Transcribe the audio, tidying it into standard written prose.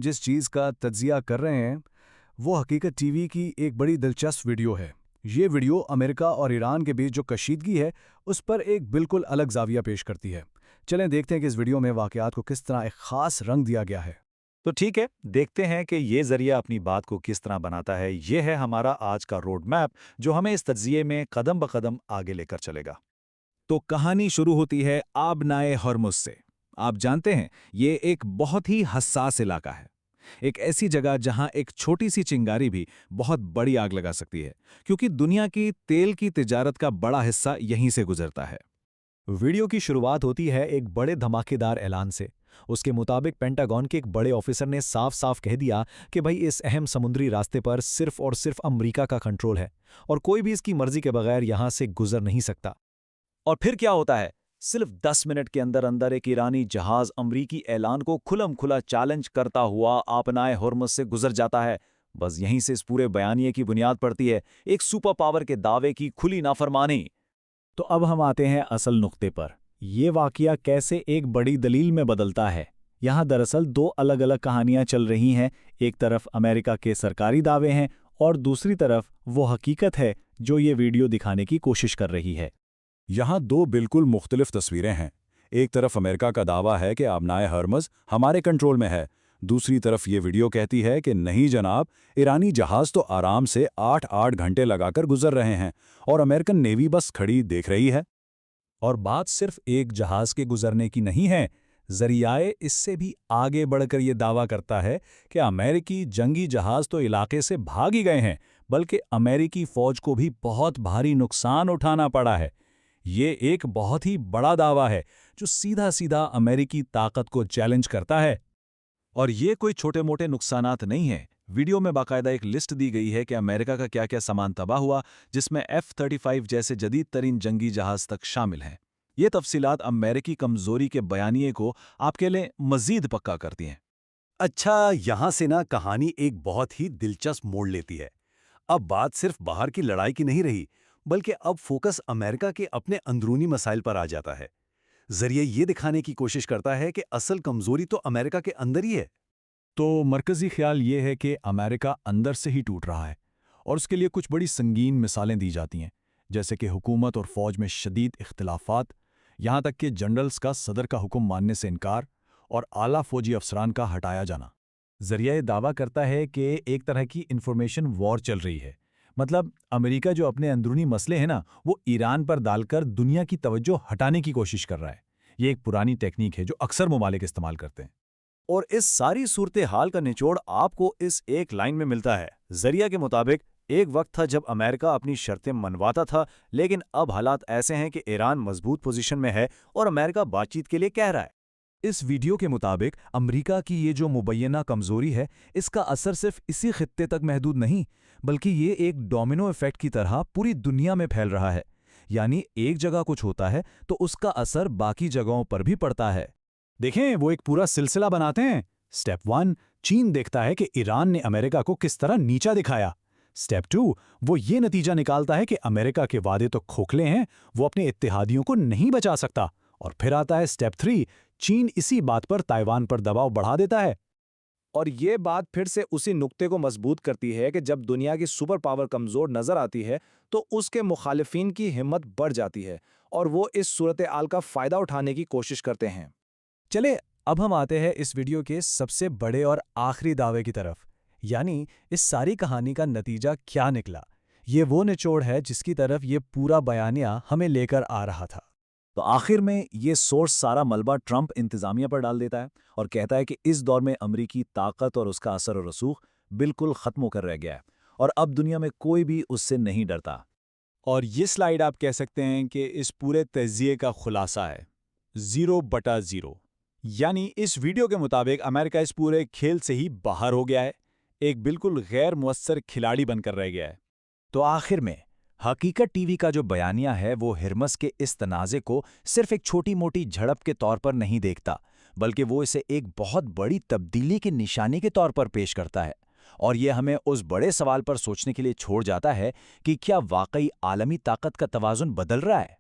जिस चीज़ का तज्जिया कर रहे हैं वो हकीकत टीवी की एक बड़ी दिलचस्प वीडियो है। ये वीडियो अमेरिका और ईरान के बीच जो कशीदगी है उस पर एक बिल्कुल अलग जाविया पेश करती है। चलें देखते हैं कि इस वीडियो में वाक़यात को किस तरह एक ख़ास रंग दिया गया है। तो ठीक है, देखते हैं कि ये ज़रिया अपनी बात को किस तरह बनाता है। ये है हमारा आज का रोड मैप, जो हमें इस तज्ज़िये में कदम ब कदम आगे लेकर चलेगा। तो कहानी शुरू होती है आबनाए हॉर्मुज़ से। आप जानते हैं, ये एक बहुत ही हसास इलाका है। एक ऐसी जगह जहां एक छोटी सी चिंगारी भी बहुत बड़ी आग लगा सकती है, क्योंकि दुनिया की तेल की तिजारत का बड़ा हिस्सा यहीं से गुजरता है। वीडियो की शुरुआत होती है एक बड़े धमाकेदार ऐलान से। उसके मुताबिक पेंटागन के एक बड़े ऑफिसर ने साफ साफ कह दिया कि भाई इस अहम समुद्री रास्ते पर सिर्फ और सिर्फ अमेरिका का कंट्रोल है और कोई भी इसकी मर्जी के बगैर यहां से गुजर नहीं सकता। और फिर क्या होता है? सिर्फ 10 मिनट के अंदर अंदर एक ईरानी जहाज अमरीकी ऐलान को खुलम खुला चैलेंज करता हुआ आबनाए हॉर्मुज़ से गुजर जाता है। बस यहीं से इस पूरे बयानिए की बुनियाद पड़ती है, एक सुपर पावर के दावे की खुली नाफरमानी। तो अब हम आते हैं असल नुक्ते पर। ये वाकया कैसे एक बड़ी दलील में बदलता है। यहाँ दरअसल दो अलग अलग कहानियां चल रही हैं। एक तरफ अमेरिका के सरकारी दावे हैं और दूसरी तरफ वो हकीकत है जो ये वीडियो दिखाने की कोशिश कर रही है। यहाँ दो बिल्कुल मुख्तलिफ तस्वीरें हैं। एक तरफ अमेरिका का दावा है कि आबनाए हॉर्मुज़ हमारे कंट्रोल में है। दूसरी तरफ ये वीडियो कहती है कि नहीं जनाब, ईरानी जहाज तो आराम से 8-8 घंटे लगाकर गुजर रहे हैं और अमेरिकन नेवी बस खड़ी देख रही है। और बात सिर्फ एक जहाज के गुजरने की नहीं है। जरियाए इससे भी आगे बढ़कर यह दावा करता है कि अमेरिकी जंगी जहाज तो इलाके से भाग ही गए हैं, बल्कि अमेरिकी फौज को भी बहुत भारी नुकसान उठाना पड़ा है। ये एक बहुत ही बड़ा दावा है जो सीधा सीधा अमेरिकी ताकत को चैलेंज करता है। और ये कोई छोटे मोटे नुकसानात नहीं है। वीडियो में बाकायदा एक लिस्ट दी गई है कि अमेरिका का क्या क्या सामान तबाह हुआ, जिसमें F-35 जैसे जदीद तरीन जंगी जहाज तक शामिल हैं। ये तफसीलात अमेरिकी कमजोरी के बयानिए को आपके लिए मजीद पक्का करती हैं। अच्छा, यहाँ से ना कहानी एक बहुत ही दिलचस्प मोड़ लेती है। अब बात सिर्फ बाहर की लड़ाई की नहीं रही, बल्कि अब फोकस अमेरिका के अपने अंदरूनी मसाइल पर आ जाता है। जरिए ये दिखाने की कोशिश करता है कि असल कमजोरी तो अमेरिका के अंदर ही है। तो मरकज़ी ख्याल ये है कि अमेरिका अंदर से ही टूट रहा है और उसके लिए कुछ बड़ी संगीन मिसालें दी जाती हैं, जैसे कि हुकूमत और फ़ौज में शदीद इख्तिलाफ़ात, यहाँ तक कि जनरल्स का सदर का हुक्म मानने से इनकार और आला फ़ौजी अफसरान का हटाया जाना। ज़रिया ये दावा करता है कि एक तरह की इंफॉर्मेशन वॉर चल रही है। मतलब अमेरिका जो अपने अंदरूनी मसले हैं ना, वो ईरान पर डालकर दुनिया की तवज्जो हटाने की कोशिश कर रहा है। ये एक पुरानी टेक्निक है जो अक्सर ममालिक इस्तेमाल करते हैं। और इस सारी सूरत हाल का निचोड़ आपको इस एक लाइन में मिलता है। जरिया के मुताबिक एक वक्त था जब अमेरिका अपनी शर्तें मनवाता था, लेकिन अब हालात ऐसे हैं कि ईरान मजबूत पोजीशन में है और अमेरिका बातचीत के लिए कह रहा है। इस वीडियो के मुताबिक अमेरिका की ये जो मुबैना कमजोरी है, इसका असर सिर्फ इसी खित्ते तक महदूद नहीं, बल्कि ये एक डोमिनो इफेक्ट की तरह पूरी दुनिया में फैल रहा है। यानी एक जगह कुछ होता है तो उसका असर बाकी जगहों पर भी पड़ता है। देखें, वो एक पूरा सिलसिला बनाते हैं। स्टेप 1, चीन देखता है कि ईरान ने अमेरिका को किस तरह नीचा दिखाया। स्टेप 2, वो ये नतीजा निकालता है कि अमेरिका के वादे तो खोखले हैं, वो अपने इत्तेहादियों को नहीं बचा सकता। और फिर आता है स्टेप 3, चीन इसी बात पर ताइवान पर दबाव बढ़ा देता है। और ये बात फिर से उसी नुक्ते को मजबूत करती है कि जब दुनिया की सुपर पावर कमजोर नजर आती है तो उसके मुखालिफिन की हिम्मत बढ़ जाती है और वो इस सूरत हाल का फायदा उठाने की कोशिश करते हैं। चले अब हम आते हैं इस वीडियो के सबसे बड़े और आखिरी दावे की तरफ, यानी इस सारी कहानी का नतीजा क्या निकला। ये वो निचोड़ है जिसकी तरफ ये पूरा बयानिया हमें लेकर आ रहा था। तो आखिर में ये सोर्स सारा मलबा ट्रंप इंतजामिया पर डाल देता है और कहता है कि इस दौर में अमरीकी ताकत और उसका असर और रसूख बिल्कुल खत्म होकर रह गया है और अब दुनिया में कोई भी उससे नहीं डरता। और ये स्लाइड आप कह सकते हैं कि इस पूरे तज्जिये का खुलासा है। 0/0। यानी इस वीडियो के मुताबिक अमेरिका इस पूरे खेल से ही बाहर हो गया है, एक बिल्कुल गैर मुअस्सर खिलाड़ी बनकर रह गया है। तो आखिर में हकीकत टीवी का जो बयानिया है वो हर्मस के इस तनाज़े को सिर्फ एक छोटी मोटी झड़प के तौर पर नहीं देखता, बल्कि वो इसे एक बहुत बड़ी तब्दीली की निशानी के तौर पर पेश करता है। और ये हमें उस बड़े सवाल पर सोचने के लिए छोड़ जाता है कि क्या वाकई आलमी ताकत का तवाज़ुन बदल रहा है।